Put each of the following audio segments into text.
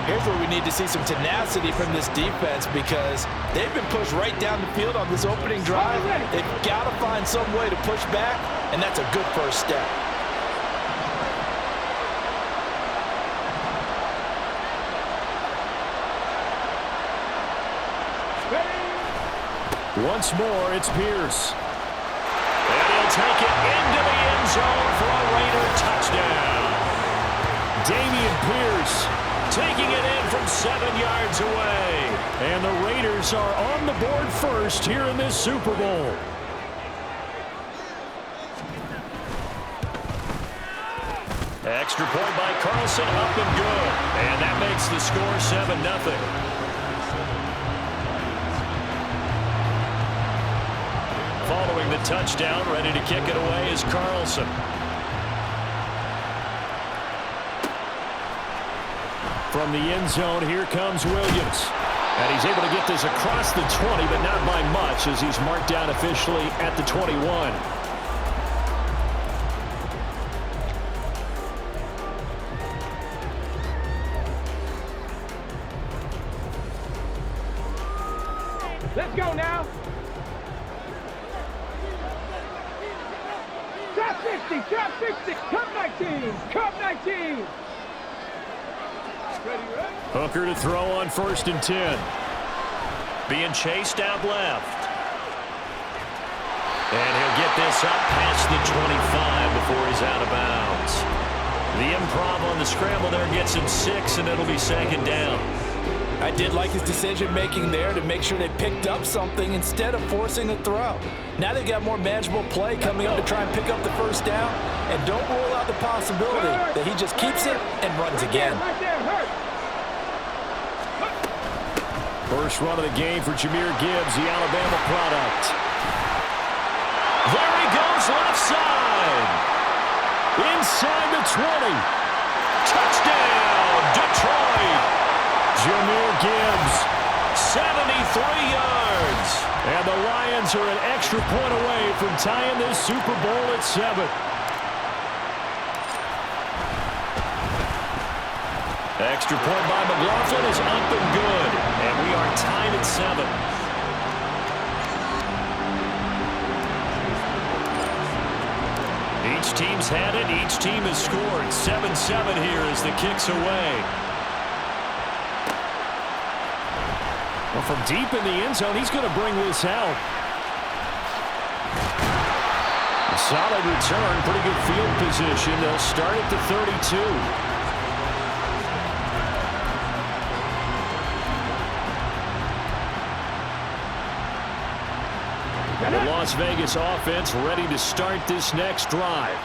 Here's where we need to see some tenacity from this defense because they've been pushed right down the field on this opening drive. They've got to find some way to push back, and that's a good first step. Once more, it's Pierce. And he'll take it into the end zone for a Raider touchdown. Dameon Pierce taking it in from 7 yards away. And the Raiders are on the board first here in this Super Bowl. Extra point by Carlson, up and good. And that makes the score 7-0. Following the touchdown, ready to kick it away is Carlson. From the end zone, here comes Williams. And he's able to get this across the 20, but not by much as he's marked down officially at the 21. Let's go now. Top 60, top 60, top 19, top 19. Hooker to throw on 1st and 10. Being chased out left. And he'll get this up past the 25 before he's out of bounds. The improv on the scramble there gets him 6, and it'll be 2nd down. I did like his decision-making there to make sure they picked up something instead of forcing a throw. Now they've got more manageable play coming up to try and pick up the first down, and don't rule out the possibility that he just keeps it and runs again. First run of the game for Jahmyr Gibbs, the Alabama product. There he goes left side. Inside the 20. Touchdown, Detroit. Jahmyr Gibbs, 73 yards. And the Lions are an extra point away from tying this Super Bowl at 7. Extra point by McLaughlin is up and good. And we are tied at 7. Each team's had it. Each team has scored. 7-7 here as the kick's away. Well, from deep in the end zone, he's going to bring this out. A solid return, pretty good field position. They'll start at the 32. The Las Vegas offense ready to start this next drive.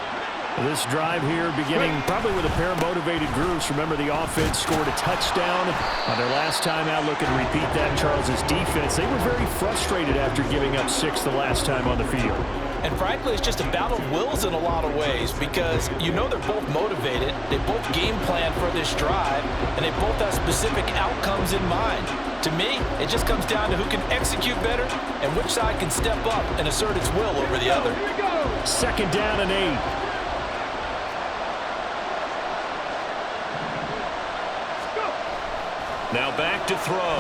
This drive here beginning probably with a pair of motivated groups. Remember, the offense scored a touchdown on their last time out. Looking to repeat that. Charles's defense, they were very frustrated after giving up 6 the last time on the field. And frankly, it's just a battle of wills in a lot of ways because you know they're both motivated. They both game plan for this drive, and they both have specific outcomes in mind. To me, it just comes down to who can execute better and which side can step up and assert its will over the other. 2nd down and 8. Now back to throw.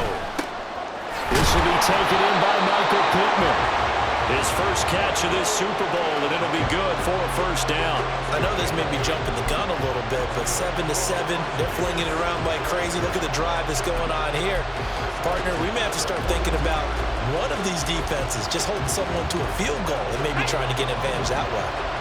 This will be taken in by Michael Pittman. His first catch of this Super Bowl, and it'll be good for a 1st down. I know this may be jumping the gun a little bit, but 7-7, they're flinging it around like crazy. Look at the drive that's going on here. Partner, we may have to start thinking about one of these defenses just holding someone to a field goal and maybe trying to get an advantage that way.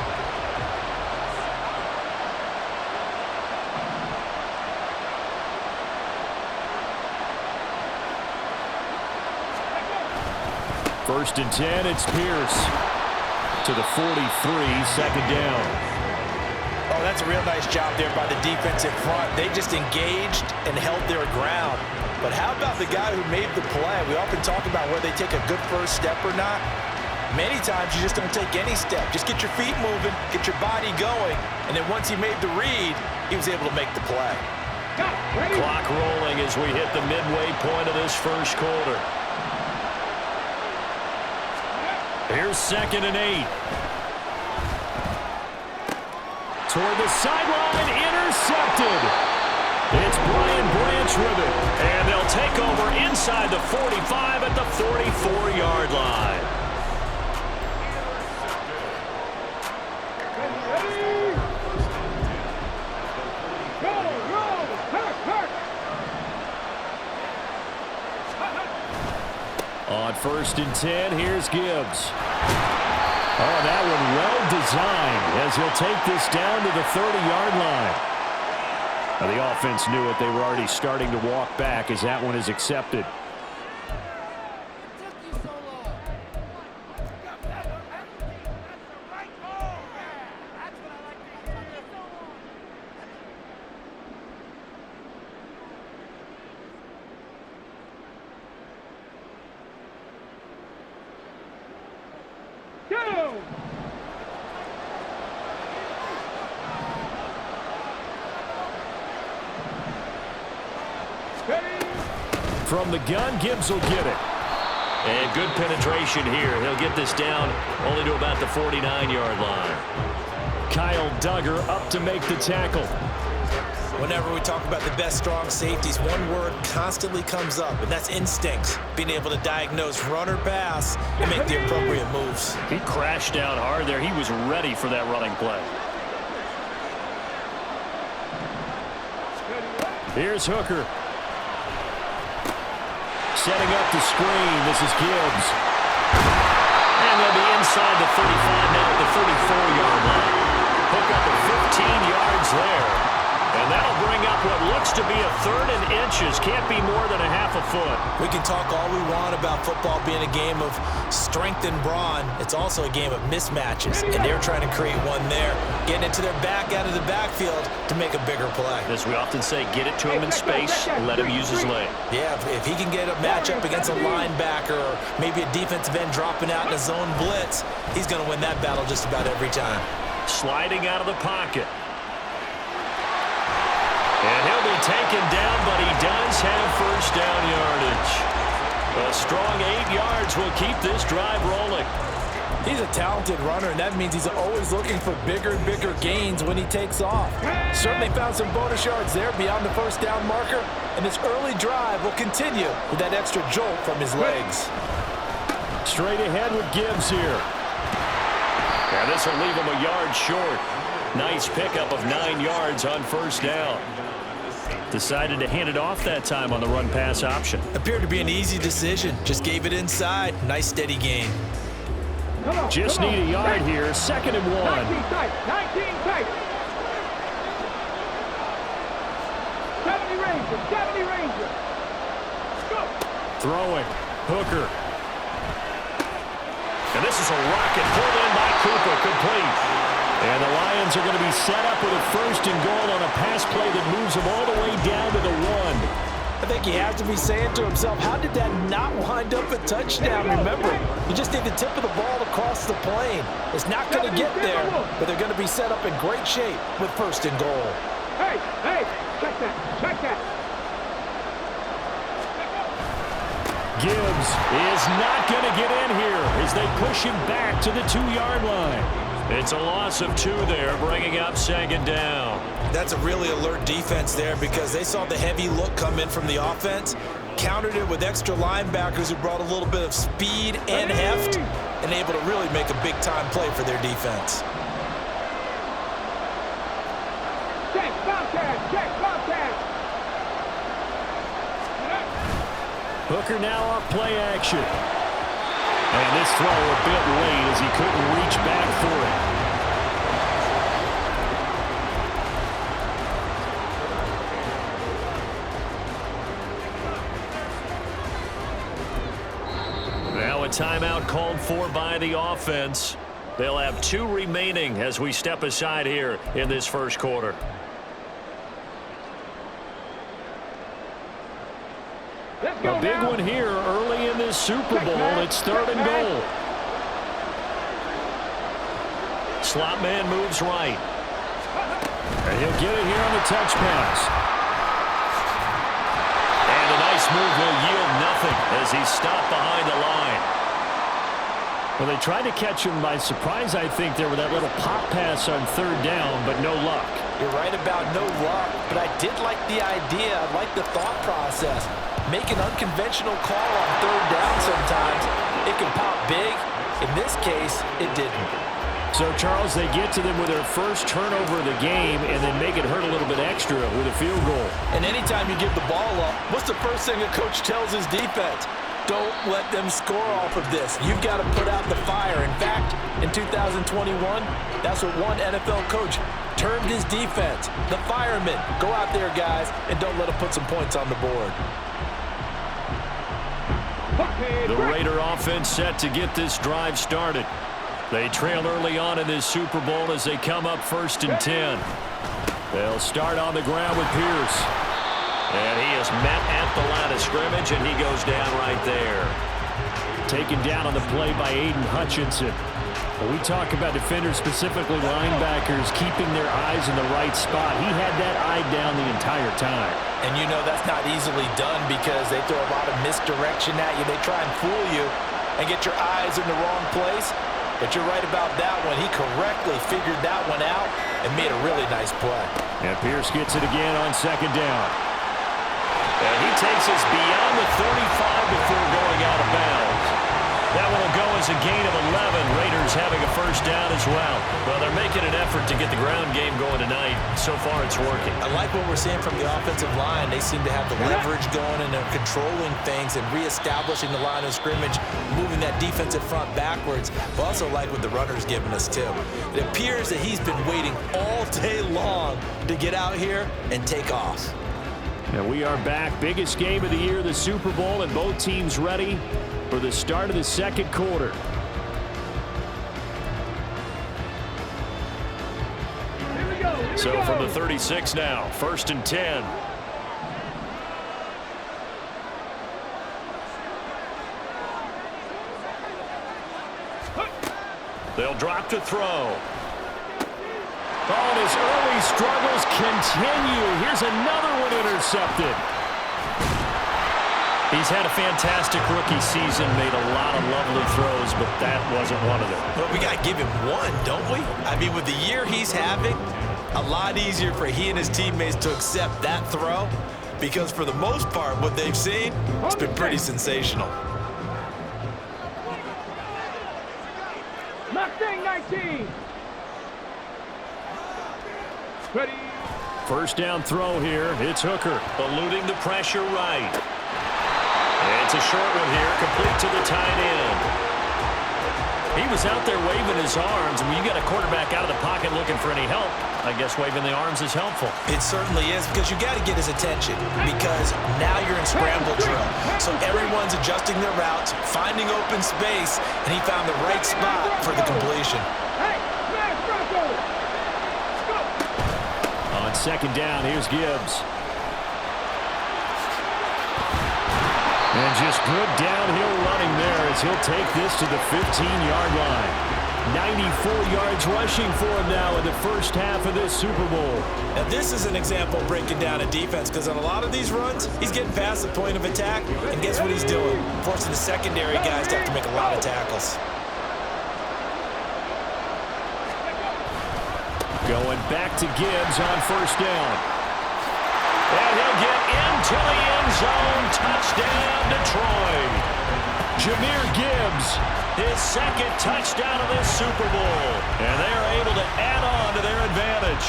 First and 10, it's Pierce to the 43, 2nd down. Oh, that's a real nice job there by the defense in front. They just engaged and held their ground. But how about the guy who made the play? We often talk about whether they take a good first step or not. Many times you just don't take any step. Just get your feet moving, get your body going, and then once he made the read, he was able to make the play. Clock rolling as we hit the midway point of this first quarter. Here's 2nd and 8. Toward the sideline, intercepted. It's Brian Branch with it. And they'll take over inside the 45 at the 44-yard line. On 1st and 10, here's Gibbs. Oh, that one well designed as he'll take this down to the 30-yard line. Now, the offense knew it. They were already starting to walk back as that one is accepted. From the gun, Gibbs will get it. And good penetration here. He'll get this down only to about the 49-yard line. Kyle Duggar up to make the tackle. Whenever we talk about the best strong safeties, one word constantly comes up, and that's instincts. Being able to diagnose run or pass and make the appropriate moves. He crashed down hard there. He was ready for that running play. Here's Hooker. Setting up the screen. This is Gibbs. And they'll be inside the 35 now at the 34-yard line. Hook up at 15 yards there. And that'll bring up what looks to be a 3rd and inches. Can't be more than a half a foot. We can talk all we want about football being a game of strength and brawn. It's also a game of mismatches, and they're trying to create one there, getting it to their back out of the backfield to make a bigger play. As we often say, get it to him in space, let him use his leg. Yeah, if he can get a matchup against a linebacker or maybe a defensive end dropping out in a zone blitz, he's going to win that battle just about every time. Sliding out of the pocket. And he'll be taken down, but he does have 1st down yardage. A strong 8 yards will keep this drive rolling. He's a talented runner, and that means he's always looking for bigger and bigger gains when he takes off. Certainly found some bonus yards there beyond the 1st down marker, and this early drive will continue with that extra jolt from his legs. Straight ahead with Gibbs here. Yeah, this will leave him a yard short. Nice pickup of 9 yards on 1st down. Decided to hand it off that time on the run-pass option. Appeared to be an easy decision. Just gave it inside. Nice steady gain. Just need a yard here. 2nd and 1. 19 tight. 19 tight. 70 Ranger. 70 Ranger. Go. Throwing. Hooker. And this is a rocket pulled in by Cooper. Complete. And the Lions are going to be set up with a 1st and goal on a pass play that moves them all the way down to the 1. I think he has to be saying to himself, how did that not wind up a touchdown? Remember, you just need the tip of the ball across the plane. It's not going to get there, but they're going to be set up in great shape with 1st and goal. Hey, check that, check that. Gibbs is not going to get in here as they push him back to the 2-yard line. It's a loss of 2 there, bringing up 2nd down. That's a really alert defense there because they saw the heavy look come in from the offense, countered it with extra linebackers who brought a little bit of speed and heft, and able to really make a big-time play for their defense. Check, Bobcat, check, Bobcat. Hooker now off play action. And this throw a bit late as he couldn't reach back for it. Now a timeout called for by the offense. They'll have 2 remaining as we step aside here in this 1st quarter. A big one here early in this Super Bowl. It's 3rd and goal. Slot man moves right. And he'll get it here on the touch pass. And a nice move will yield nothing as he's stopped behind the line. Well, they tried to catch him by surprise, I think, there with that little pop pass on 3rd down, but no luck. You're right about no luck, but I did like the idea. I like the thought process. Make an unconventional call on third down sometimes. It can pop big. In this case, it didn't. So, Charles, they get to them with their first turnover of the game and then make it hurt a little bit extra with a field goal. And anytime you give the ball up, what's the first thing a coach tells his defense? Don't let them score off of this. You've got to put out the fire. In fact, in 2021, that's what one NFL coach termed his defense. The firemen. Go out there, guys, and don't let them put some points on the board. The Raider offense set to get this drive started. They trail early on in this Super Bowl as they come up 1st and 10. They'll start on the ground with Pierce. And he is met at the line of scrimmage, and he goes down right there. Taken down on the play by Aiden Hutchinson. When we talk about defenders, specifically linebackers, keeping their eyes in the right spot, he had that eye down the entire time. And you know that's not easily done because they throw a lot of misdirection at you. They try and fool you and get your eyes in the wrong place. But you're right about that one. He correctly figured that one out and made a really nice play. And Pierce gets it again on 2nd down. And he takes us beyond the 35 before going out of bounds. That one will go as a gain of 11. Raiders having a first down as well. Well, they're making an effort to get the ground game going tonight. So far, it's working. I like what we're seeing from the offensive line. They seem to have the leverage going, and they're controlling things and reestablishing the line of scrimmage, moving that defensive front backwards. I also like what the runner's giving us, too. It appears that he's been waiting all day long to get out here and take off. And we are back. Biggest game of the year, the Super Bowl, and both teams ready for the start of the second quarter. So from the 36 now, 1st and 10. They'll drop to throw. Oh, and his early struggles continue. Here's another one intercepted. He's had a fantastic rookie season, made a lot of lovely throws, but that wasn't one of them. Well, we got to give him one, don't we? I mean, with the year he's having, a lot easier for he and his teammates to accept that throw because for the most part, what they've seen, it's been pretty sensational. Mustang 19. Ready. First down throw here. It's Hooker, eluding the pressure right. And it's a short one here, complete to the tight end. He was out there waving his arms. When you got a quarterback out of the pocket looking for any help, I guess waving the arms is helpful. It certainly is because you got to get his attention because now you're in scramble drill. So everyone's adjusting their routes, finding open space, and he found the right spot for the completion. Hey, smash Bronco. Go. On 2nd down, here's Gibbs. And just good downhill running there as he'll take this to the 15-yard line. 94 yards rushing for him now in the first half of this Super Bowl. Now this is an example of breaking down a defense because on a lot of these runs, he's getting past the point of attack, and guess what he's doing? Forcing the secondary guys to have to make a lot of tackles. Going back to Gibbs on 1st down. And he'll get into the end zone. Touchdown, Detroit. Jahmyr Gibbs, his 2nd touchdown of this Super Bowl. And they are able to add on to their advantage.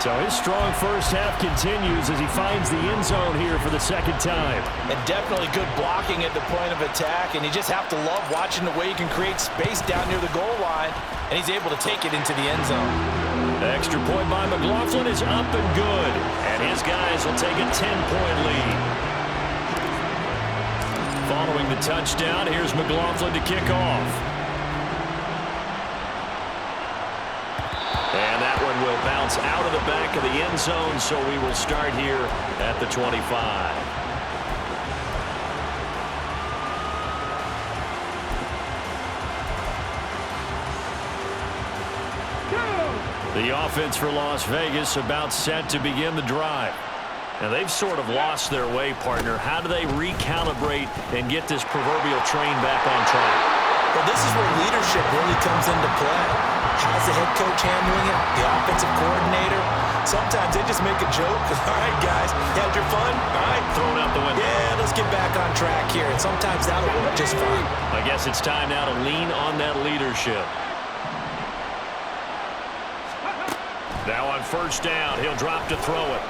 So his strong first half continues as he finds the end zone here for the 2nd time. And definitely good blocking at the point of attack. And you just have to love watching the way he can create space down near the goal line. And he's able to take it into the end zone. The extra point by McLaughlin is up and good. And his guys will take a 10-point lead. Following the touchdown, here's McLaughlin to kick off. And that one will bounce out of the back of the end zone, so we will start here at the 25. The offense for Las Vegas about set to begin the drive. Now they've sort of lost their way, partner. How do they recalibrate and get this proverbial train back on track? Well, this is where leadership really comes into play. How's the head coach handling it? The offensive coordinator? Sometimes they just make a joke. All right, guys, you had your fun? All right, Throw it out the window. yeah, let's get back on track here. And sometimes that'll work just fine. I guess it's time now to lean on that leadership. Now on first down, he'll drop to throw it.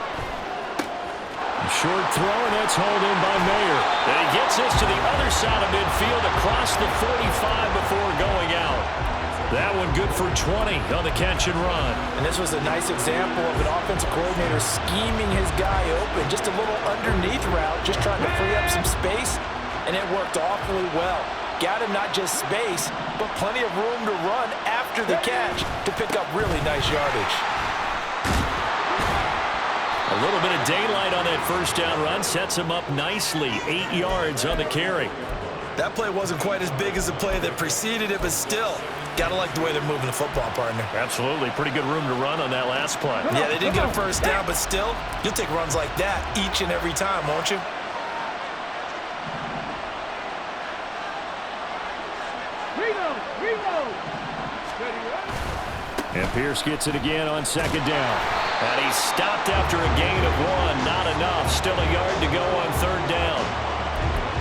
Short throw, and that's hauled in by Mayer. And he gets this to the other side of midfield across the 45 before going out. That one good for 20 on the catch and run. And this was a nice example of an offensive coordinator scheming his guy open. Just a little underneath route, just trying to free up some space, and it worked awfully well. Got him not just space, but plenty of room to run after the catch to pick up really nice yardage. A little bit of daylight on that first down run sets him up nicely. 8 yards on the carry. That play wasn't quite as big as the play that preceded it, but still, gotta like the way they're moving the football, partner. Absolutely. Pretty good room to run on that last play. Yeah, they didn't get a first down, but still, you'll take runs like that each and every time, won't you? And Pierce gets it again on second down. And he's stopped after a gain of 1. Not enough. Still a yard to go on third down.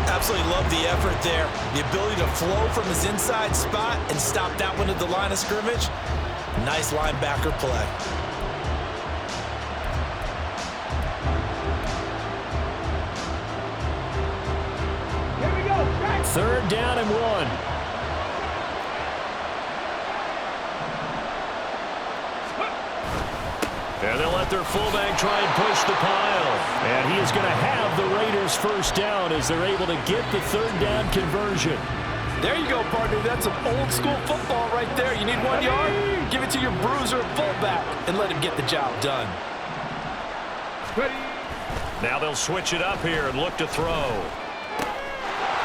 Absolutely love the effort there. The ability to flow from his inside spot and stop that one at the line of scrimmage. Nice linebacker play. Here we go. Back. Third down and 1. And they'll let their fullback try and push the pile. And he is going to have the Raiders first down as they're able to get the third down conversion. There you go, partner. That's some old school football right there. You need 1 yard? Give it to your bruiser fullback and let him get the job done. Ready. Now they'll switch it up here and look to throw.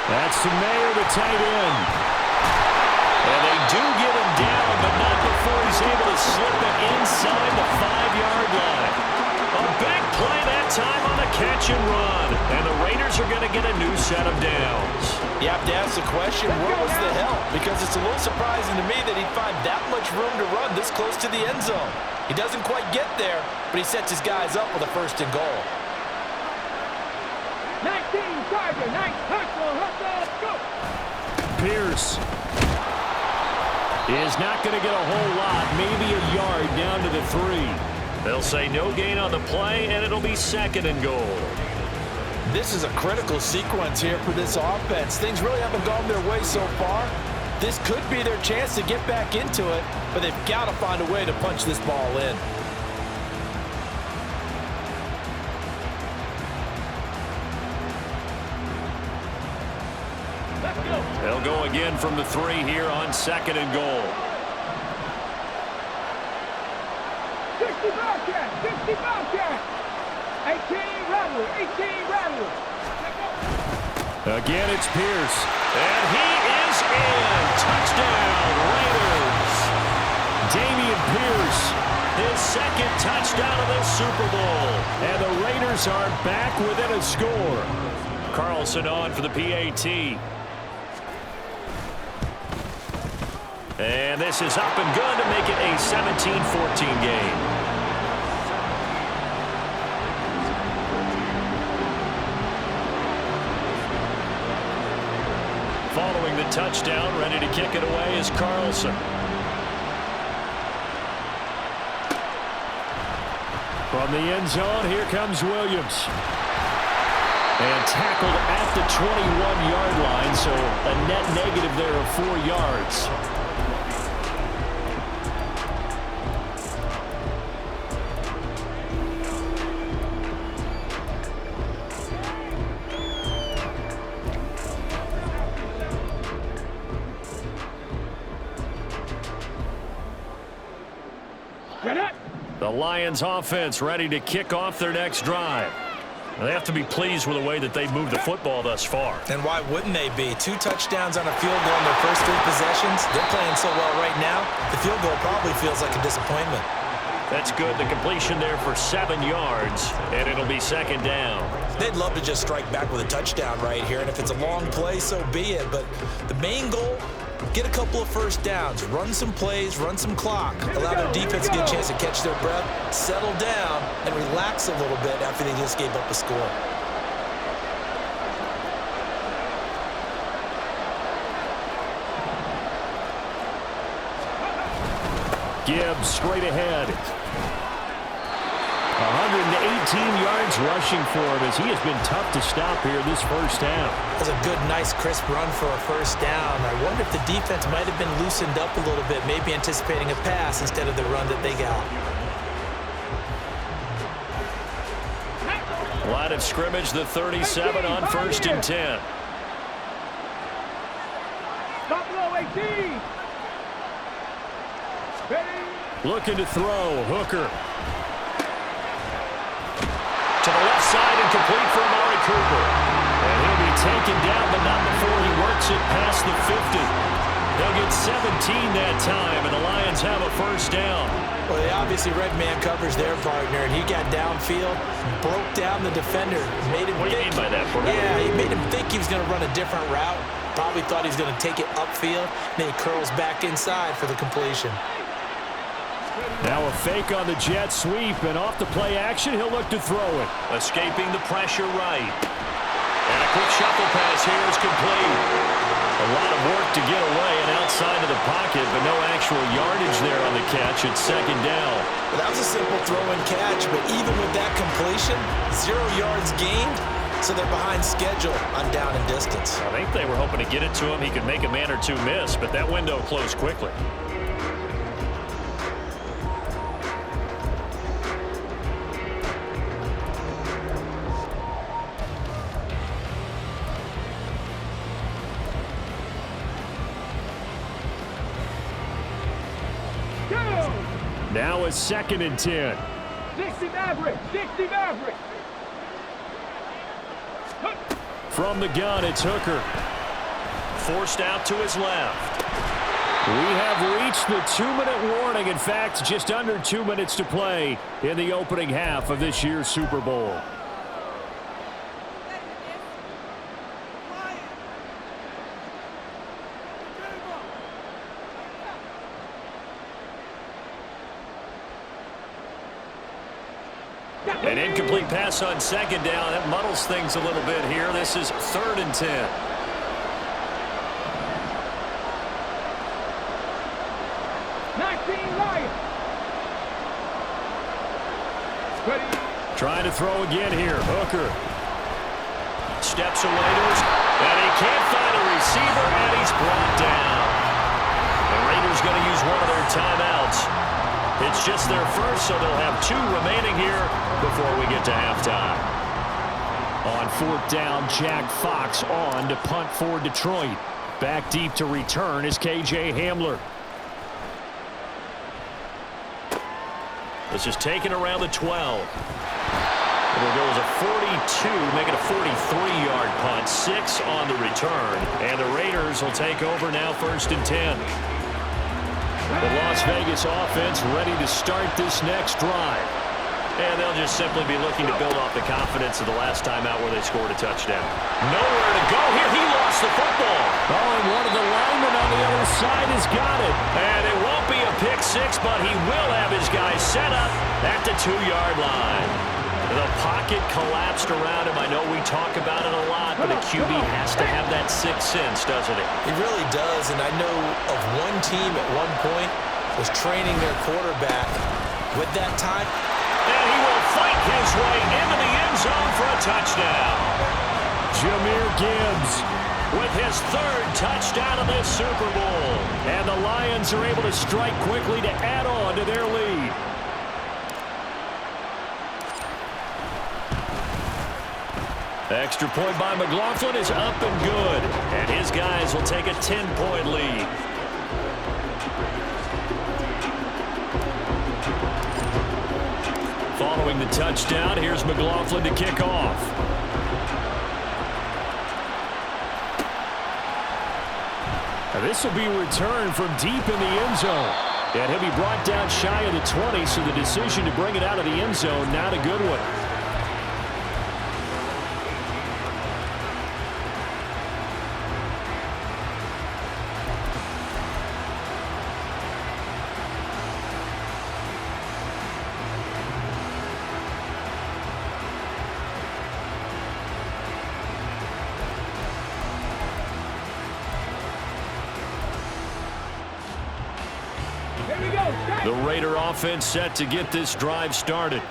That's to Mayer, the tight end. And they do get him down, but not before he's able to slip it inside the 5-yard line. A big play that time on the catch and run. And the Raiders are going to get a new set of downs. You have to ask the question, where was the help? Because it's a little surprising to me that he'd find that much room to run this close to the end zone. He doesn't quite get there, but he sets his guys up with a first and goal. 19, Tiger, 9, hustle, go. Pierce is not going to get a whole lot, maybe a yard down to the 3. They'll say no gain on the play, and it'll be second and goal. This is a critical sequence here for this offense. Things really haven't gone their way so far. This could be their chance to get back into it, but they've got to find a way to punch this ball in. They'll go again from the 3 here on second and goal. 60 Bobcat, 60 Bobcat. 18 Rattler, 18 Rattler. Again, it's Pierce. And he is in. Touchdown, Raiders. Damian Pierce, his second touchdown of the Super Bowl. And the Raiders are back within a score. Carlson on for the PAT. And this is up and good to make it a 17-14 game. Following the touchdown, ready to kick it away is Carlson. From the end zone, here comes Williams. And tackled at the 21-yard line, so a net negative there of 4 yards. The Lions offense ready to kick off their next drive. They have to be pleased with the way that they've moved the football thus far. And why wouldn't they be? 2 touchdowns on a field goal in their first 3 possessions. They're playing so well right now, the field goal probably feels like a disappointment. That's good. The completion there for 7 yards, and it'll be second down. They'd love to just strike back with a touchdown right here, and if it's a long play, so be it. But the main goal, Get a couple of first downs, run some plays, run some clock, allow their defense to get a chance to catch their breath, settle down, and relax a little bit after they just gave up a score. Gibbs straight ahead. 118 yards rushing for him as he has been tough to stop here this first half. That's a good, nice, crisp run for a first down. I wonder if the defense might have been loosened up a little bit, maybe anticipating a pass instead of the run that they got. Line of scrimmage, the 37 on 1st and 10. Buffalo 18. Looking to throw. Hooker. To the left side and complete for Amari Cooper. And he'll be taken down, but not before he works it past the 50. They'll get 17 that time, and the Lions have a first down. Well, they obviously read man coverage their partner, and he got downfield, broke down the defender. Made him what do you mean by that? Yeah, he made him think he was going to run a different route. Probably thought he was going to take it upfield. Then he curls back inside for the completion. Now a fake on the jet sweep, and off the play action, he'll look to throw it. Escaping the pressure right. And a quick shuffle pass here is complete. A lot of work to get away and outside of the pocket, but no actual yardage there on the catch. It's second down. Well, that was a simple throw and catch, but even with that completion, 0 yards gained, so they're behind schedule on down and distance. I think they were hoping to get it to him. He could make a man or two miss, but that window closed quickly. Now a 2nd and 10. 60 Maverick. 60 Maverick. From the gun, it's Hooker. Forced out to his left. We have reached the 2-minute warning. In fact, just under 2 minutes to play in the opening half of this year's Super Bowl. An incomplete pass on 2nd down. That muddles things a little bit here. This is 3rd and 10. Trying to throw again here. Hooker. Steps away to his, and he can't find a receiver, and he's brought down. The Raiders going to use one of their timeouts. It's just their first, so they'll have 2 remaining here before we get to halftime. On 4th down, Jack Fox on to punt for Detroit. Back deep to return is KJ Hamler. This is taken around the 12. It'll go as a 42, make it a 43-yard punt. 6 on the return. And the Raiders will take over now 1st and 10. The Las Vegas offense ready to start this next drive. And they'll just simply be looking to build off the confidence of the last time out where they scored a touchdown. Nowhere to go here. He lost the football. Oh, and one of the linemen on the other side has got it. And it won't be a pick 6, but he will have his guys set up at the 2-yard line. The pocket collapsed around him. I know we talk about it a lot, but a QB has to have that 6th sense, doesn't it? He really does, and I know of one team at one point was training their quarterback with that time. And he will fight his way into the end zone for a touchdown. Jahmyr Gibbs with his 3rd touchdown of this Super Bowl. And the Lions are able to strike quickly to add on to their lead. Extra point by McLaughlin is up and good. And his guys will take a 10-point lead. Following the touchdown, here's McLaughlin to kick off. Now this will be returned from deep in the end zone. And he'll be brought down shy of the 20, so the decision to bring it out of the end zone, not a good one. Here we go. The Raider offense set to get this drive started.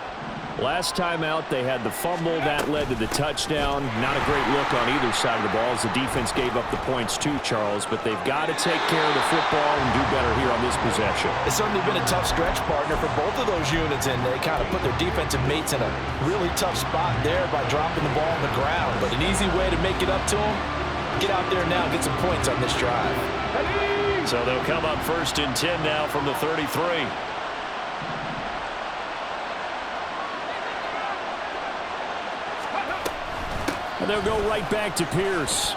Last time out, they had the fumble. That led to the touchdown. Not a great look on either side of the ball as the defense gave up the points too, Charles. But they've got to take care of the football and do better here on this possession. It's certainly been a tough stretch, partner, for both of those units, and they kind of put their defensive mates in a really tough spot there by dropping the ball on the ground. But an easy way to make it up to them, get out there now and get some points on this drive. So they'll come up 1st and 10 now from the 33. And they'll go right back to Pierce.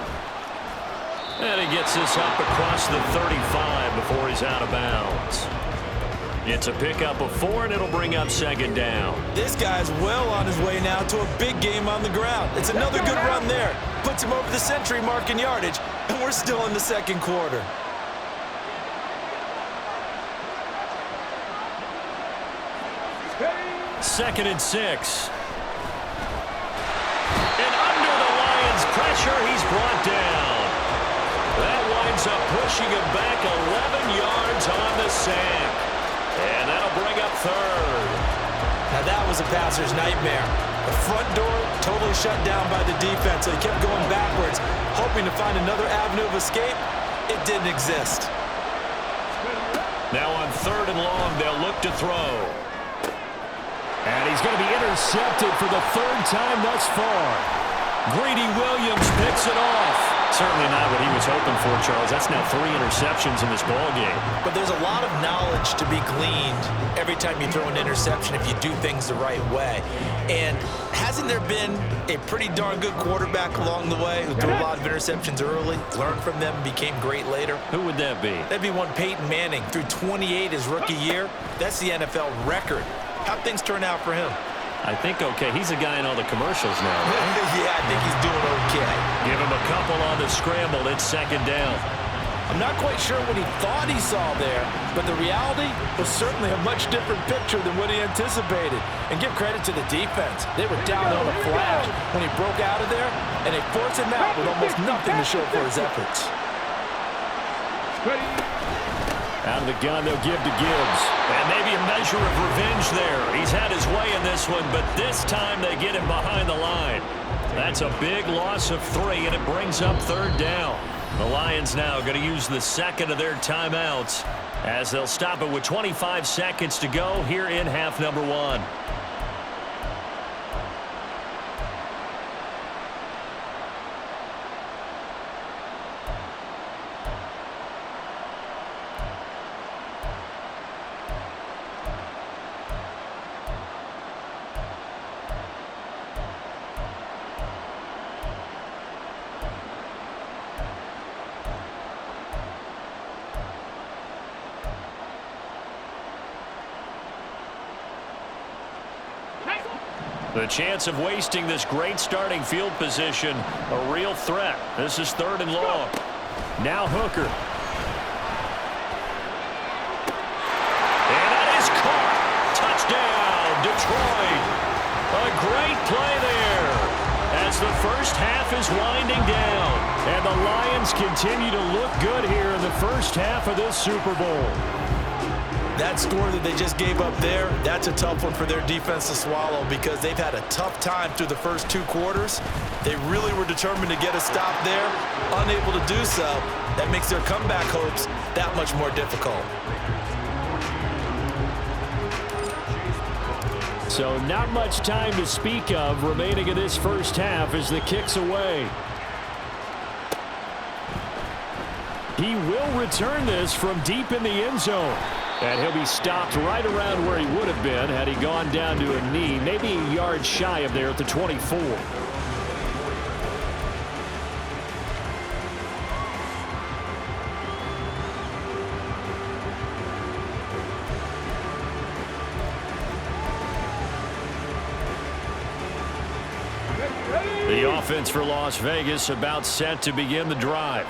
And he gets this up across the 35 before he's out of bounds. It's a pickup of 4, and it'll bring up 2nd down. This guy's well on his way now to a big game on the ground. It's another good run there. Puts him over the century mark in yardage, and we're still in the 2nd quarter. Second and 6. And under the Lions' pressure, he's brought down. That winds up pushing him back 11 yards on the sack. And that'll bring up 3rd. Now that was a passer's nightmare. The front door totally shut down by the defense, so he kept going backwards, hoping to find another avenue of escape. It didn't exist. Now on 3rd and long, they'll look to throw. And he's going to be intercepted for the 3rd time thus far. Greedy Williams picks it off. Certainly not what he was hoping for, Charles. That's now 3 interceptions in this ballgame. But there's a lot of knowledge to be gleaned every time you throw an interception if you do things the right way. And hasn't there been a pretty darn good quarterback along the way who threw a lot of interceptions early, learned from them, and became great later? Who would that be? That'd be one Peyton Manning. Threw 28 his rookie year. That's the NFL record. How'd things turn out for him? I think okay. He's a guy in all the commercials now, right? Yeah, I think he's doing okay. Give him a couple on the scramble. It's 2nd down. I'm not quite sure what he thought he saw there, but the reality was certainly a much different picture than what he anticipated. And give credit to the defense. They were down on a flash when he broke out of there, and they forced him out with almost nothing to show for his efforts. Out of the gun, they'll give to Gibbs. And maybe a measure of revenge there. He's had his way in this one, but this time they get him behind the line. That's a big loss of 3, and it brings up 3rd down. The Lions now going to use the 2nd of their timeouts as they'll stop it with 25 seconds to go here in half number 1. The chance of wasting this great starting field position, a real threat. This is 3rd and long. Now Hooker. And that is caught. Touchdown, Detroit. A great play there as the first half is winding down. And the Lions continue to look good here in the first half of this Super Bowl. That score that they just gave up there, that's a tough one for their defense to swallow because they've had a tough time through the first 2 quarters. They really were determined to get a stop there, unable to do so. That makes their comeback hopes that much more difficult. So not much time to speak of remaining in this first half as the kick's away. He will return this from deep in the end zone. And he'll be stopped right around where he would have been had he gone down to a knee, maybe a yard shy of there at the 24. The offense for Las Vegas about set to begin the drive.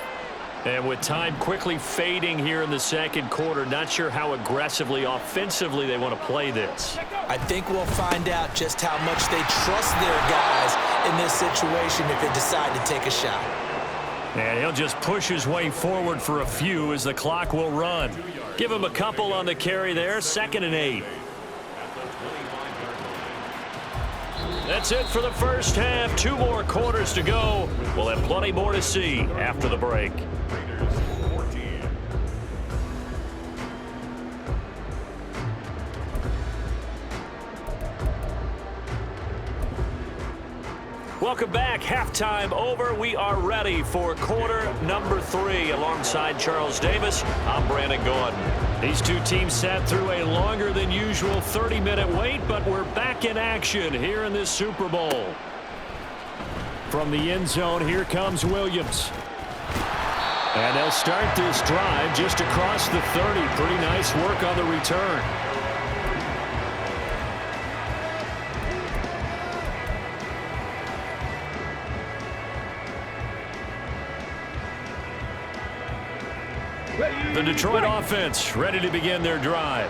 And with time quickly fading here in the 2nd quarter, not sure how aggressively, offensively they want to play this. I think we'll find out just how much they trust their guys in this situation if they decide to take a shot. And he'll just push his way forward for a few as the clock will run. Give him a couple on the carry there, 2nd and 8. That's it for the first half. 2 more quarters to go. We'll have plenty more to see after the break. Welcome back. Halftime over. We are ready for quarter number 3. Alongside Charles Davis, I'm Brandon Gordon. These two teams sat through a longer than usual 30-minute wait, but we're back in action here in this Super Bowl. From the end zone, here comes Williams. And they'll start this drive just across the 30. Pretty nice work on the return. The Detroit offense ready to begin their drive.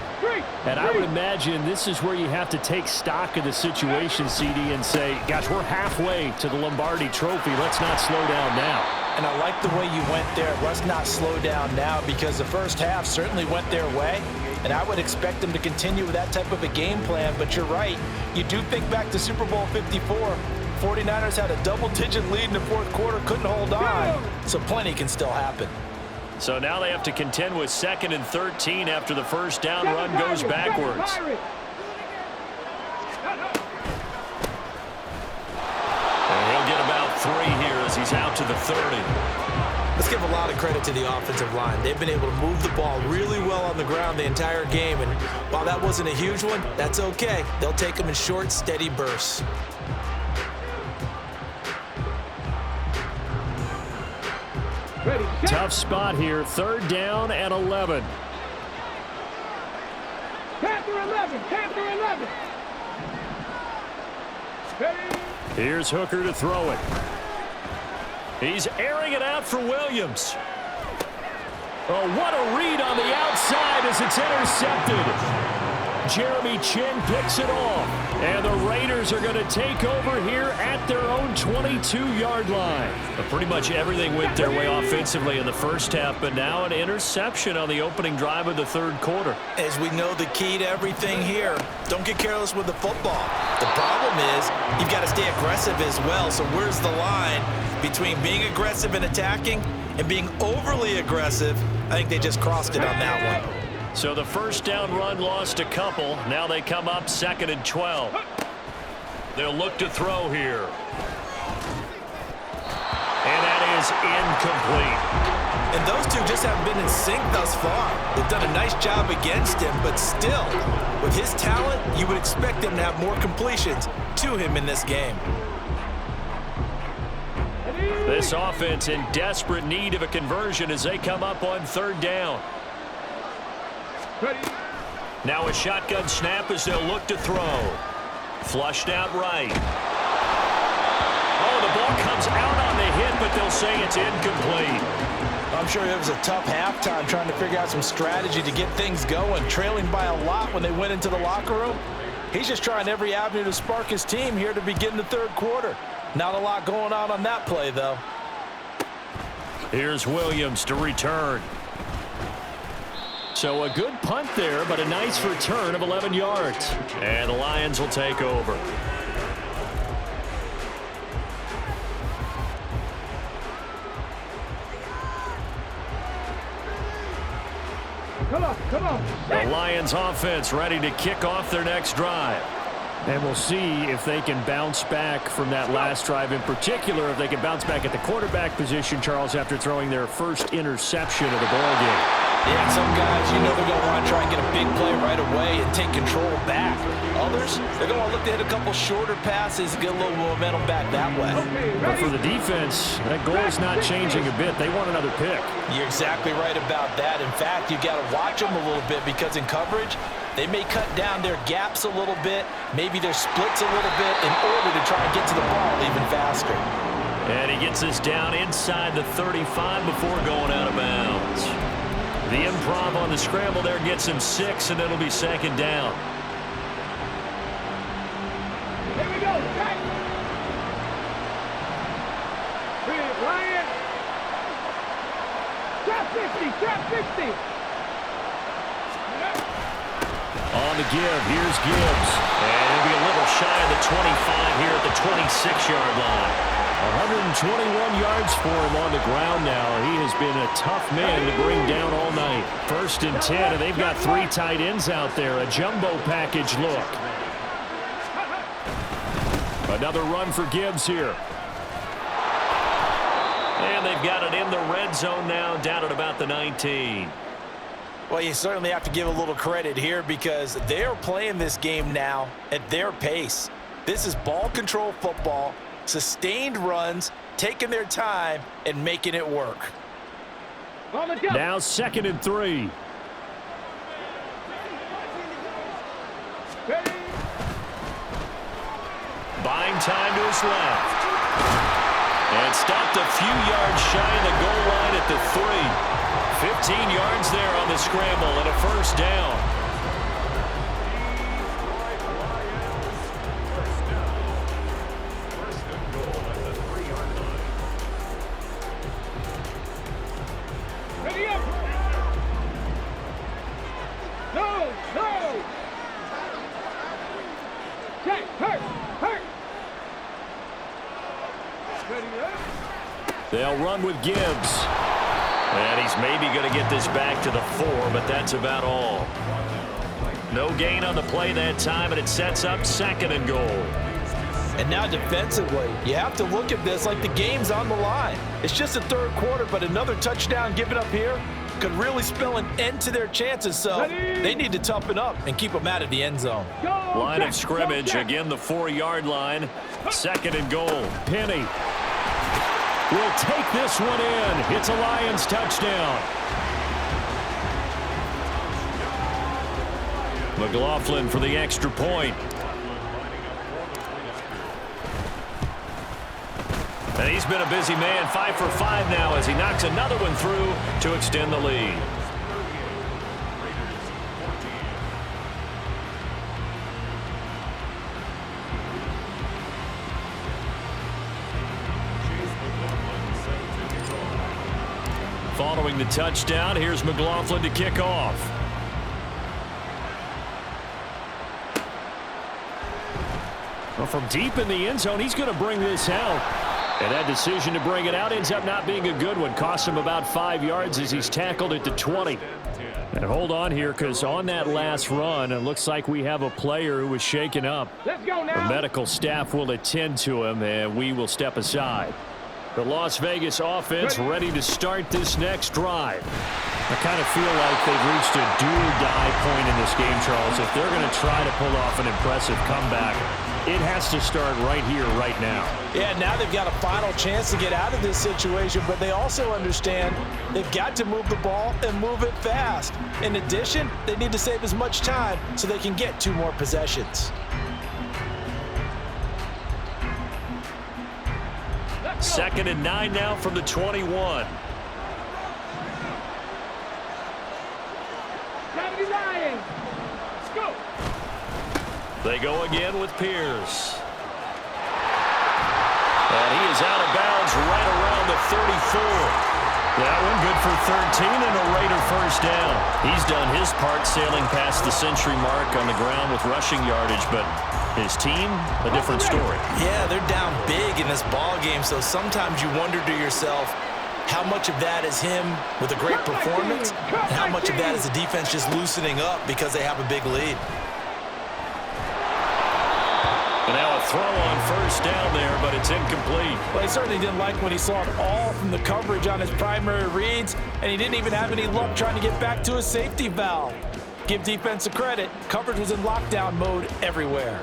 And I would imagine this is where you have to take stock of the situation, CD, and say, gosh, we're halfway to the Lombardi Trophy. Let's not slow down now. And I like the way you went there. Let's not slow down now, because the first half certainly went their way. And I would expect them to continue with that type of a game plan. But you're right. You do think back to Super Bowl 54. 49ers had a double-digit lead in the fourth quarter, couldn't hold on. So plenty can still happen. So now they have to contend with 2nd and 13 after the first down run goes backwards. And he'll get about 3 here as he's out to the 30. Let's give a lot of credit to the offensive line. They've been able to move the ball really well on the ground the entire game. And while that wasn't a huge one, that's okay. They'll take them in short, steady bursts. Ready, Tough spot here. 3rd down and 11. Panther 11, Panther 11. Ready. Here's Hooker to throw it. He's airing it out for Williams. Oh, what a read on the outside as it's intercepted. Jeremy Chin picks it off. And the Raiders are going to take over here at their own 22-yard line. But pretty much everything went their way offensively in the first half, but now an interception on the opening drive of the 3rd quarter. As we know, the key to everything here, don't get careless with the football. The problem is you've got to stay aggressive as well. So where's the line between being aggressive and attacking and being overly aggressive? I think they just crossed it on that one. So the first down run lost a couple. Now they come up 2nd and 12. They'll look to throw here. And that is incomplete. And those two just haven't been in sync thus far. They've done a nice job against him, but still, with his talent, you would expect him to have more completions to him in this game. This offense in desperate need of a conversion as they come up on 3rd down. Ready. Now a shotgun snap as they'll look to throw. Flushed out right. Oh, the ball comes out on the hit, but they'll say it's incomplete. I'm sure it was a tough halftime trying to figure out some strategy to get things going, trailing by a lot when they went into the locker room. He's just trying every avenue to spark his team here to begin the 3rd quarter. Not a lot going on that play, though. Here's Williams to return. So a good punt there, but a nice return of 11 yards. And the Lions will take over. Come on. The Lions offense ready to kick off their next drive. And we'll see if they can bounce back from that last drive, in particular, if they can bounce back at the quarterback position, Charles, after throwing their first interception of the ballgame. Yeah, some guys, you know they're going to want to try and get a big play right away and take control back. Others, they're going to look to hit a couple shorter passes, get a little momentum back that way. But for the defense, that goal is not changing a bit. They want another pick. You're exactly right about that. In fact, you've got to watch them a little bit because in coverage, they may cut down their gaps a little bit, maybe their splits a little bit in order to try and get to the ball even faster. And he gets this down inside the 35 before going out of bounds. The improv on the scramble there gets him 6, and it'll be 2nd down. Here we go. Lion. Trap 60. Trap 60. On the give, here's Gibbs. And he'll be a little shy of the 25 here at the 26-yard line. 121 yards for him on the ground now. He has been a tough man to bring down all night. 1st and 10, and they've got 3 tight ends out there. A jumbo package look. Another run for Gibbs here. And they've got it in the red zone now, down at about the 19. Well, you certainly have to give a little credit here because they're playing this game now at their pace. This is ball control football, sustained runs, taking their time, and making it work. Now 2nd and 3. Buying time to his left. And stopped a few yards shy of the goal line at the 3. 15 yards there on the scramble and a 1st down. Ready up. No. Check. Hurt. Ready up. They'll run with Gibbs. And he's maybe going to get this back to the 4, but that's about all. No gain on the play that time, and it sets up 2nd and goal. And now defensively, you have to look at this like the game's on the line. It's just the 3rd quarter, but another touchdown given up here could really spell an end to their chances, so they need to toughen up and keep them out of the end zone. Line of scrimmage, again the 4-yard line. 2nd and goal. Penny will take this one in. It's a Lions touchdown. McLaughlin for the extra point. And he's been a busy man, 5 for 5 now as he knocks another one through to extend the lead. Following the touchdown, here's McLaughlin to kick off. Well, from deep in the end zone, he's going to bring this out. And that decision to bring it out ends up not being a good one. Costs him about 5 yards as he's tackled at the 20. And hold on here, because on that last run, it looks like we have a player who was shaken up. Let's go now. The medical staff will attend to him, and we will step aside. The Las Vegas offense ready to start this next drive. I kind of feel like they've reached a do-or-die point in this game, Charles. If they're going to try to pull off an impressive comeback, it has to start right here, right now. Yeah, now they've got a final chance to get out of this situation, but they also understand they've got to move the ball and move it fast. In addition, they need to save as much time so they can get 2 more possessions. 2nd and 9 now from the 21. Let's go. They go again with Pierce. And he is out of bounds right around the 34. That one good for 13 and a Raider 1st down. He's done his part sailing past the century mark on the ground with rushing yardage, but his team, a different story. Yeah, they're down big in this ball game, so sometimes you wonder to yourself how much of that is him with a great performance and how much of that is the defense just loosening up because they have a big lead. And now a throw on 1st down there, but it's incomplete. Well, he certainly didn't like when he saw it all from the coverage on his primary reads, and he didn't even have any luck trying to get back to his safety valve. Give defense a credit. Coverage was in lockdown mode everywhere.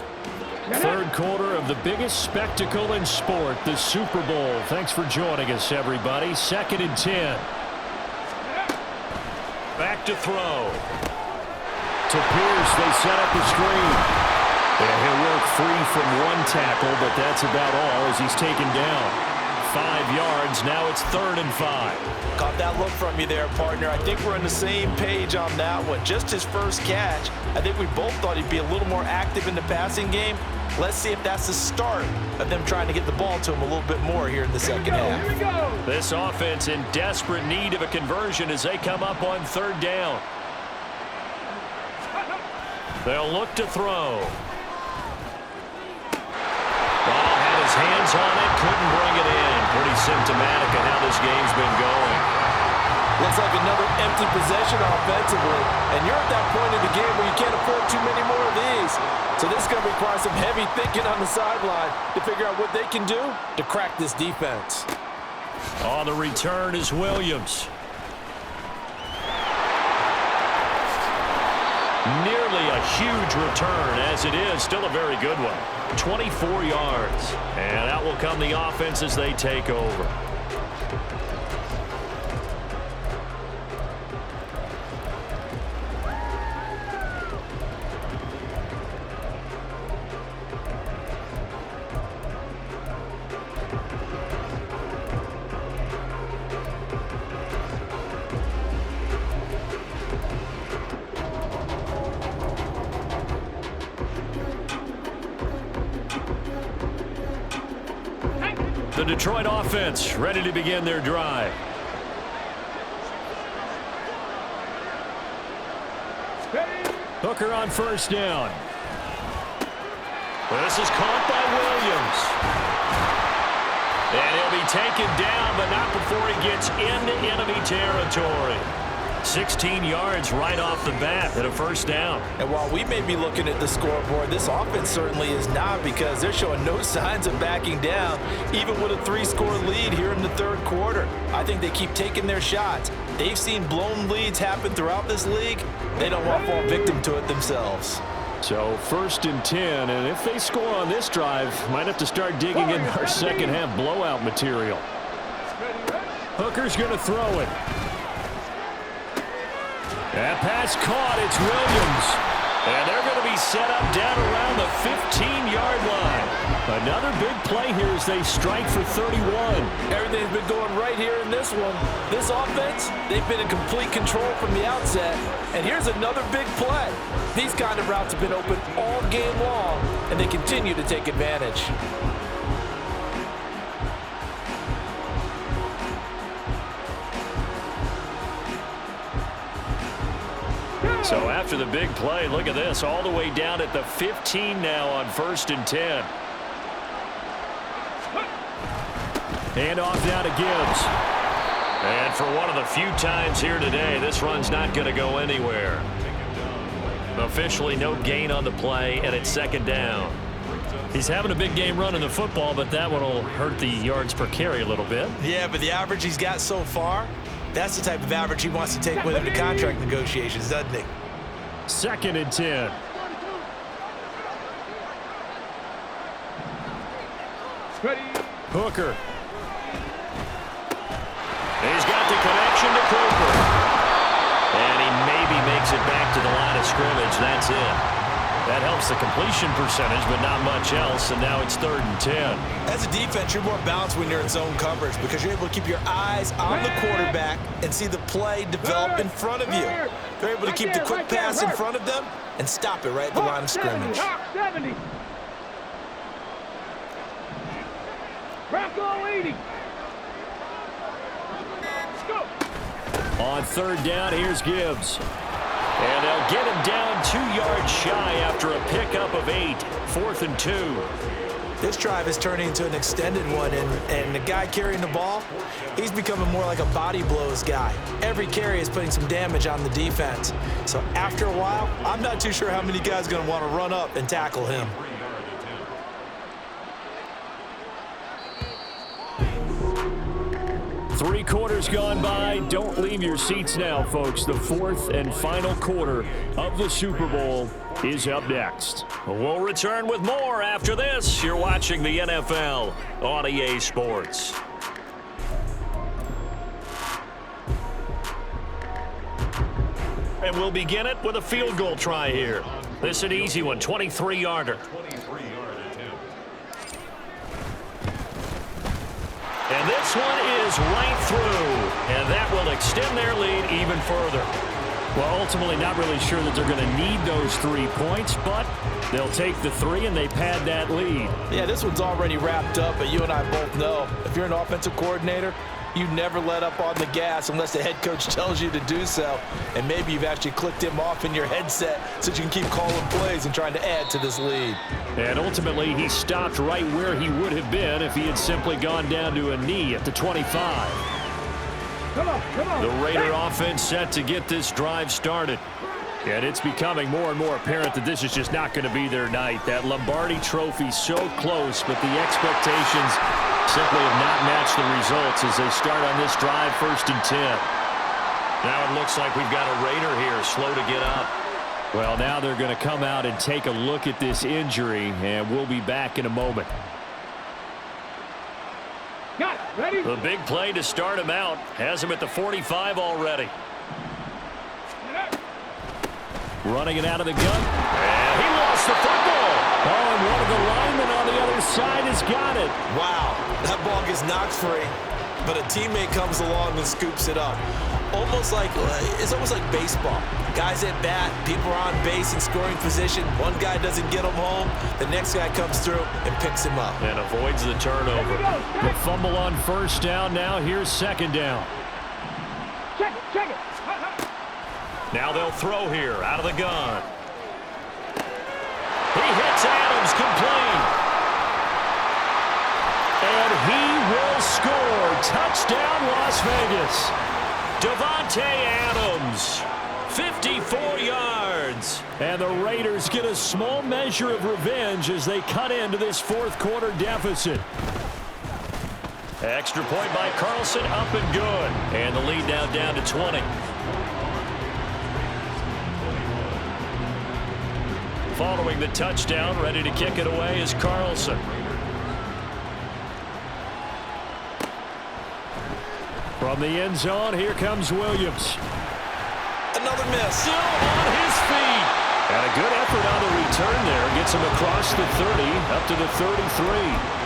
3rd quarter of the biggest spectacle in sport, the Super Bowl. Thanks for joining us, everybody. 2nd and 10. Back to throw. To Pierce, they set up the screen. And he'll work free from 1 tackle, but that's about all as he's taken down. 5 yards. Now it's 3rd and 5. Caught that look from you there, partner. I think we're on the same page on that one. Just his first catch. I think we both thought he'd be a little more active in the passing game. Let's see if that's the start of them trying to get the ball to him a little bit more here in the second half. Here we go. This offense in desperate need of a conversion as they come up on 3rd down. They'll look to throw. Ball had his hands on it, couldn't bring it in. Pretty symptomatic of how this game's been going. Looks like another empty possession offensively, and you're at that point in the game where you can't afford too many more of these. So this is going to require some heavy thinking on the sideline to figure out what they can do to crack this defense. On the return is Williams. Nearly a huge return, as it is still a very good one. 24 yards. And out will come the offense as they take over. The Detroit offense ready to begin their drive. Hooker on 1st down. This is caught by Williams. And he'll be taken down, but not before he gets into enemy territory. 16 yards right off the bat and a 1st down. And while we may be looking at the scoreboard, this offense certainly is not, because they're showing no signs of backing down, even with a 3-score lead here in the 3rd quarter. I think they keep taking their shots. They've seen blown leads happen throughout this league. They don't want to fall victim to it themselves. So 1st and 10, and if they score on this drive, might have to start digging in our second half blowout material. Hooker's going to throw it. That pass caught. It's Williams. And they're going to be set up down around the 15-yard line. Another big play here as they strike for 31. Everything's been going right here in this one. This offense, they've been in complete control from the outset. And here's another big play. These kind of routes have been open all game long, and they continue to take advantage. So after the big play, look at this, all the way down at the 15 now on 1st and 10. Hand off now to Gibbs. And for one of the few times here today, this run's not going to go anywhere. Officially no gain on the play, and it's 2nd down. He's having a big game running the football, but that one will hurt the yards per carry a little bit. Yeah, but the average he's got so far, that's the type of average he wants to take with him to contract negotiations, doesn't he? 2nd and 10. Hooker. He's got the connection to Cooper. And he maybe makes it back to the line of scrimmage. That's it. That helps the completion percentage, but not much else. And now it's 3rd and 10. As a defense, you're more balanced when you're in zone coverage because you're able to keep your eyes on the quarterback and see the play develop in front of you. They're able to keep the quick pass in front of them and stop it right at the line of scrimmage. Bronco 80. On 3rd down, here's Gibbs. And they'll get him down 2 yards shy after a pickup of 8. 4th and 2. This drive is turning into an extended one, and the guy carrying the ball, he's becoming more like a body blows guy. Every carry is putting some damage on the defense. So after a while, I'm not too sure how many guys are going to want to run up and tackle him. Three quarters gone by. Don't leave your seats now, folks. The 4th and final quarter of the Super Bowl is up next. We'll return with more after this. You're watching the NFL on EA Sports. And we'll begin it with a field goal try here. This is an easy one, 23-yarder. And this one is right through, and that will extend their lead even further. Well, ultimately not really sure that they're going to need those 3 points, but they'll take the 3 and they pad that lead. Yeah, this one's already wrapped up, but you and I both know if you're an offensive coordinator, you never let up on the gas unless the head coach tells you to do so. And maybe you've actually clicked him off in your headset so you can keep calling plays and trying to add to this lead. And ultimately, he stopped right where he would have been if he had simply gone down to a knee at the 25. Come on. The Raider offense set to get this drive started. And it's becoming more and more apparent that this is just not going to be their night. That Lombardi trophy so close, but the expectations simply have not matched the results as they start on this drive 1st and 10. Now it looks like we've got a Raider here slow to get up. Well, now they're going to come out and take a look at this injury, and we'll be back in a moment. Got it. Ready? The big play to start him out has him at the 45 already. Running it out of the gun. And he lost the football. Oh, and one of the linemen on the other side has got it. Wow, that ball gets knocked free, but a teammate comes along and scoops it up. It's almost like baseball. Guys at bat, people are on base in scoring position. One guy doesn't get him home. The next guy comes through and picks him up. And avoids the turnover. The fumble on 1st down. Now here's 2nd down. Check it. Now they'll throw here out of the gun. He hits Adams complete. And he will score. Touchdown, Las Vegas. Davante Adams, 54 yards. And the Raiders get a small measure of revenge as they cut into this 4th quarter deficit. Extra point by Carlson, up and good. And the lead now down to 20. Following the touchdown, ready to kick it away is Carlson. From the end zone, here comes Williams. Another miss. Still on his feet. And a good effort on the return there. Gets him across the 30, up to the 33.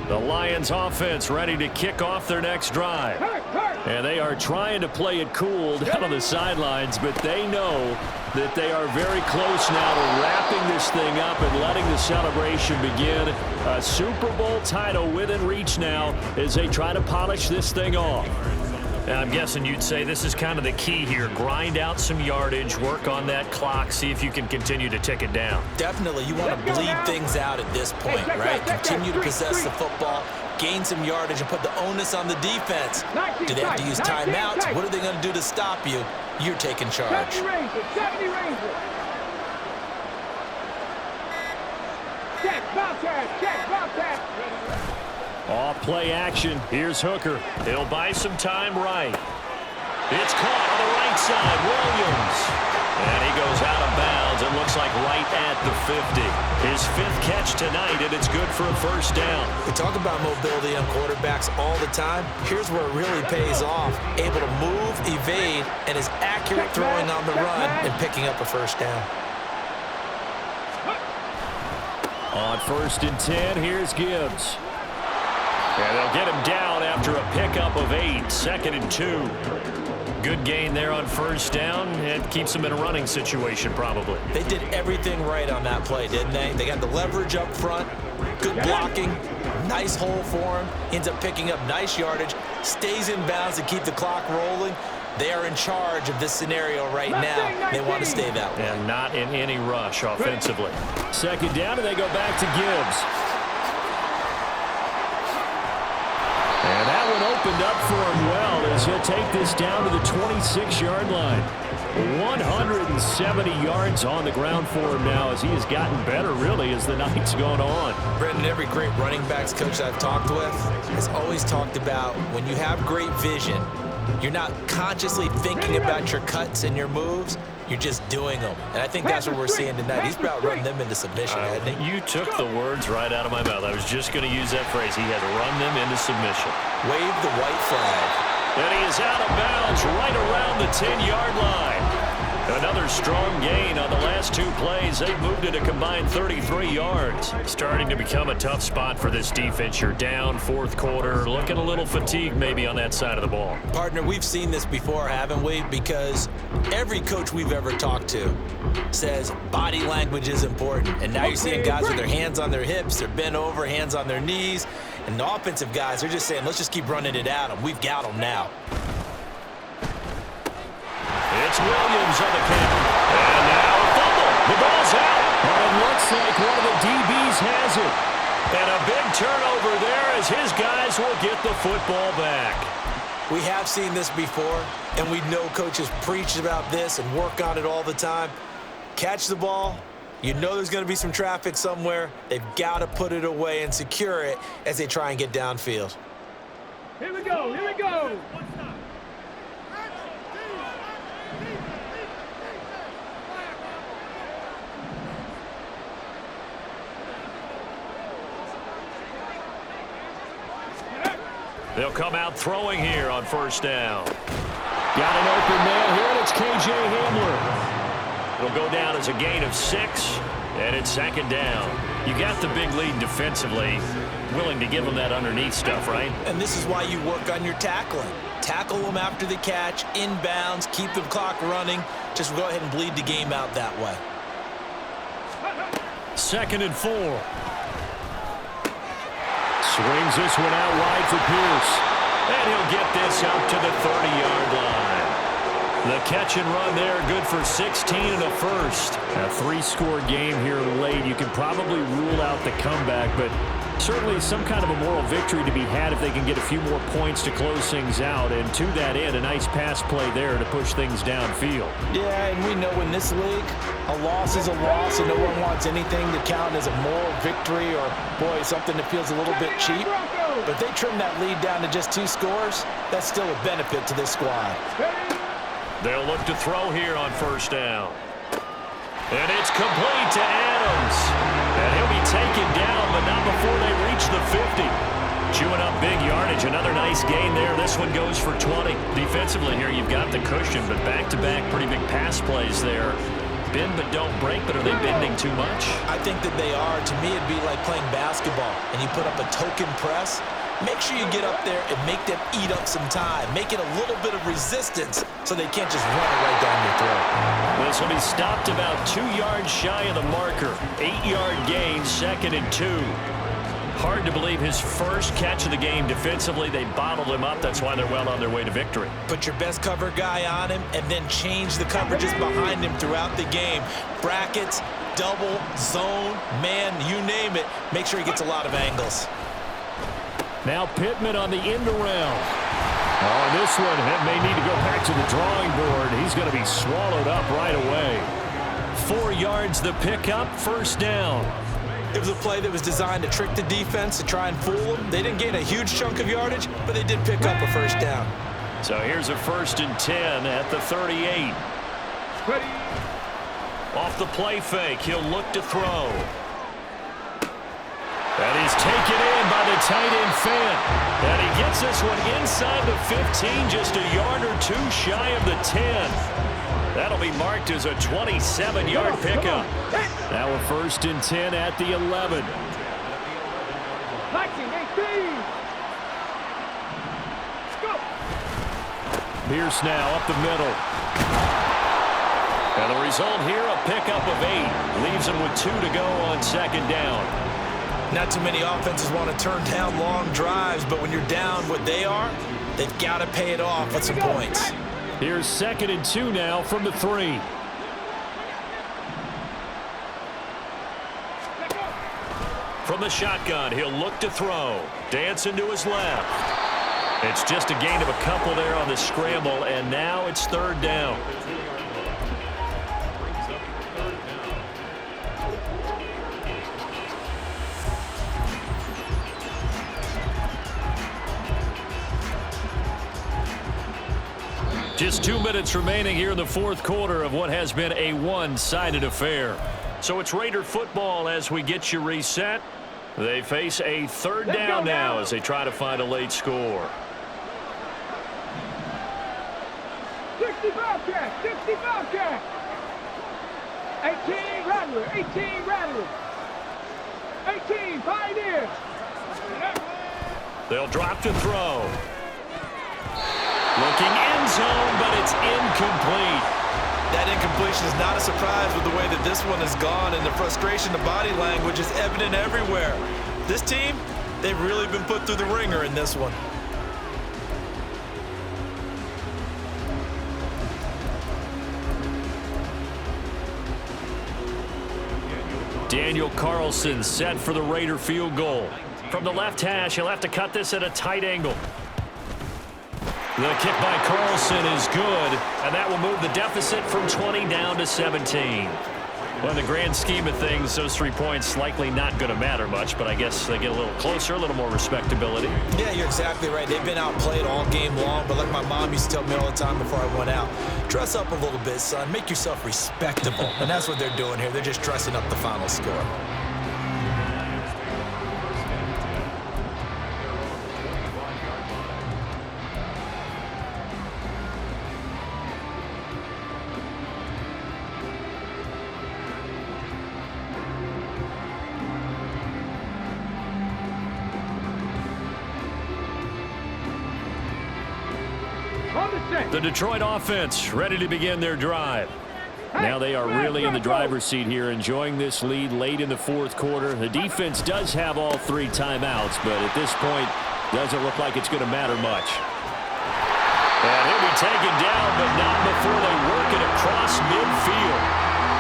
The Lions offense ready to kick off their next drive. And they are trying to play it cool down on the sidelines, but they know that they are very close now to wrapping this thing up and letting the celebration begin. A Super Bowl title within reach now as they try to polish this thing off. I'm guessing you'd say this is kind of the key here. Grind out some yardage, work on that clock, see if you can continue to tick it down. Definitely. You want to bleed things out at this point, right? Continue to possess the football, gain some yardage, and put the onus on the defense. Do they have to use timeouts? What are they going to do to stop you? You're taking charge. 70 Rangers. Check, bounce tag. Off play action. Here's Hooker. He'll buy some time right. It's caught on the right side. Williams. And he goes out of bounds. It looks like right at the 50. His 5th catch tonight, and it's good for a 1st down. We talk about mobility on quarterbacks all the time. Here's where it really pays off. Able to move, evade, and is accurate throwing on the run and picking up a 1st down. On 1st and 10, here's Gibbs. And they'll get him down after a pickup of 8, 2nd and 2. Good gain there on 1st down. It keeps them in a running situation probably. They did everything right on that play, didn't they? They got the leverage up front, good blocking, nice hole for him, ends up picking up nice yardage, stays in bounds to keep the clock rolling. They are in charge of this scenario right now. They want to stay that way. And not in any rush offensively. 2nd down, and they go back to Gibbs. And that one opened up for him well as he'll take this down to the 26-yard line. 170 yards on the ground for him now as he has gotten better, really, as the night's gone on. Brendan, every great running backs coach I've talked with has always talked about when you have great vision, you're not consciously thinking about your cuts and your moves. You're just doing them. And I think that's what we're seeing tonight. He's about running them into submission, hasn't he? You took the words right out of my mouth. I was just going to use that phrase. He had run them into submission. Wave the white flag. And he is out of bounds right around the 10-yard line. strong gain on the last 2 plays. They've moved it a combined 33 yards. Starting to become a tough spot for this defense. You're down 4th quarter. Looking a little fatigued maybe on that side of the ball. Partner, we've seen this before, haven't we? Because every coach we've ever talked to says body language is important. And now you're seeing guys with their hands on their hips, they're bent over, hands on their knees. And the offensive guys are just saying, let's just keep running it at them. We've got them now. It's Williams on the counter. And now a fumble. The ball's out. And it looks like one of the DBs has it. And a big turnover there as his guys will get the football back. We have seen this before, and we know coaches preach about this and work on it all the time. Catch the ball. You know there's going to be some traffic somewhere. They've got to put it away and secure it as they try and get downfield. Here we go. Here we go. They'll come out throwing here on 1st down. Got an open man here, and it's K.J. Hamler. It'll go down as a gain of 6, and it's 2nd down. You got the big lead defensively. Willing to give them that underneath stuff, right? And this is why you work on your tackling. Tackle them after the catch, inbounds, keep the clock running. Just go ahead and bleed the game out that way. 2nd and 4. Swings this one out wide for Pierce. And he'll get this up to the 30-yard line. The catch and run there, good for 16 and a first. A 3-score game here late. You can probably rule out the comeback, but certainly some kind of a moral victory to be had if they can get a few more points to close things out. And to that end, a nice pass play there to push things downfield. Yeah, and we know in this league, a loss is a loss, and no one wants anything to count as a moral victory or, boy, something that feels a little bit cheap. But if they trim that lead down to just 2 scores, that's still a benefit to this squad. They'll look to throw here on 1st down. And it's complete to Adams. And he'll be taken down, but not before they reach the 50. Chewing up big yardage. Another nice gain there. This one goes for 20. Defensively here, you've got the cushion, but back-to-back pretty big pass plays there. Bend but don't break, but are they bending too much? I think that they are. To me, it'd be like playing basketball, and you put up a token press. Make sure you get up there and make them eat up some time. Make it a little bit of resistance so they can't just run it right down your throat. This will be stopped about 2 yards shy of the marker. 8-yard gain, 2nd and 2. Hard to believe his first catch of the game defensively. They bottled him up. That's why they're well on their way to victory. Put your best cover guy on him and then change the coverages behind him throughout the game. Brackets, double, zone, man, you name it. Make sure he gets a lot of angles. Now Pittman on the end around. Oh, this one may need to go back to the drawing board. He's going to be swallowed up right away. 4 yards the pickup, 1st down. It was a play that was designed to trick the defense, to try and fool them. They didn't gain a huge chunk of yardage, but they did pick up a 1st down. So here's a 1st and 10 at the 38. Off the play fake, he'll look to throw. That is taken in by the tight end Fant. And he gets this one inside the 15, just a yard or 2 shy of the 10. That'll be marked as a 27-yard pickup. Now a 1st and 10 at the 11. 19-18. Pierce now up the middle. And the result here, a pickup of 8. Leaves him with 2 to go on 2nd down. Not too many offenses want to turn down long drives, but when you're down what they are, they've got to pay it off with some points. Here's 2nd and 2 now from the 3. From the shotgun, he'll look to throw. Dancing to his left. It's just a gain of a couple there on the scramble, and now it's 3rd down. Just 2 minutes remaining here in the 4th quarter of what has been a one-sided affair. So it's Raider football as we get you reset. They face a 3rd down now as they try to find a late score. 65 catch, 65 catch. Rattler. 18, Rattler. 18, Pioneers. They'll drop to throw. Looking end zone, but it's incomplete. That incompletion is not a surprise with the way that this one has gone, and the frustration, the body language is evident everywhere. This team, they've really been put through the ringer in this one. Daniel Carlson set for the Raider field goal. From the left hash, he'll have to cut this at a tight angle. The kick by Carlson is good, and that will move the deficit from 20 down to 17. Well, in the grand scheme of things, those 3 points likely not going to matter much, but I guess they get a little closer, a little more respectability. Yeah, you're exactly right. They've been outplayed all game long, but like my mom used to tell me all the time before I went out, dress up a little bit, son. Make yourself respectable. And that's what they're doing here. They're just dressing up the final score. The Detroit offense ready to begin their drive. Now they are really in the driver's seat here, enjoying this lead late in the fourth quarter. The defense does have all 3 timeouts, but at this point, doesn't look like it's going to matter much. And he'll be taken down, but not before they work it across midfield.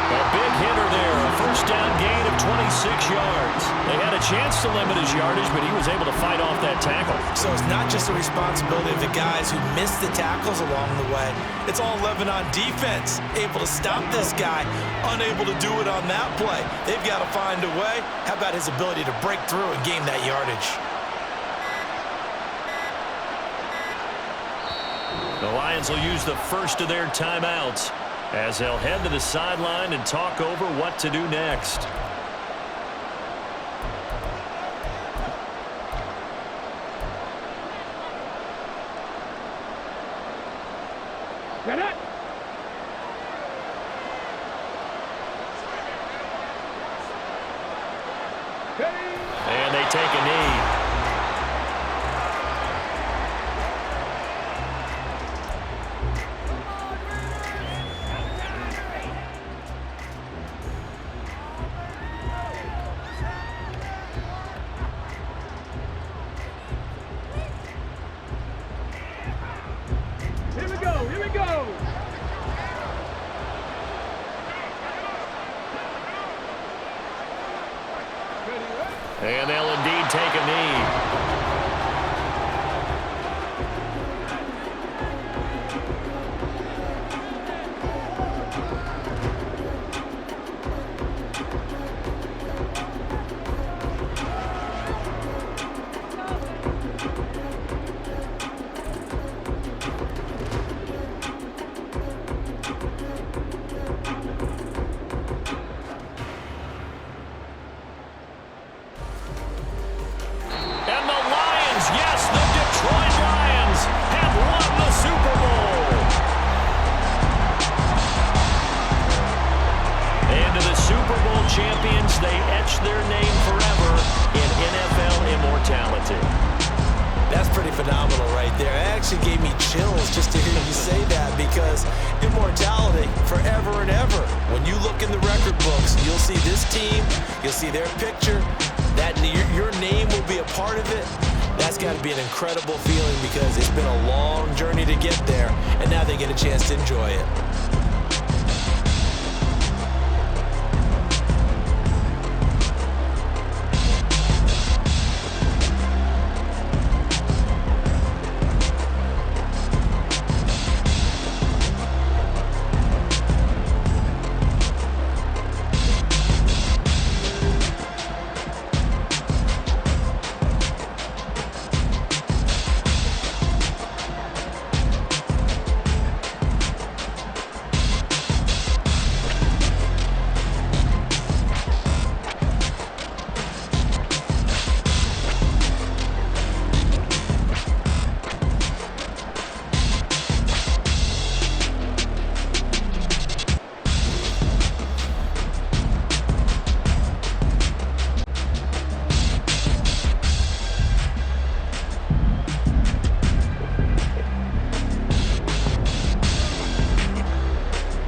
A big hitter there, a first down gain of 26 yards. They had a chance to limit his yardage, but he was able to fight off that tackle. So it's not just the responsibility of the guys who missed the tackles along the way. It's all 11 on defense, able to stop this guy, unable to do it on that play. They've got to find a way. How about his ability to break through and gain that yardage? The Lions will use the first of their timeouts as they'll head to the sideline and talk over what to do next. Get it. And they take a knee. And they'll indeed take a knee. Champions, they etch their name forever in NFL immortality. That's pretty phenomenal right there. It actually gave me chills just to hear you say that, because immortality forever and ever. When you look in the record books, you'll see this team, you'll see their picture, that your name will be a part of it. That's got to be an incredible feeling, because it's been a long journey to get there, and now they get a chance to enjoy it.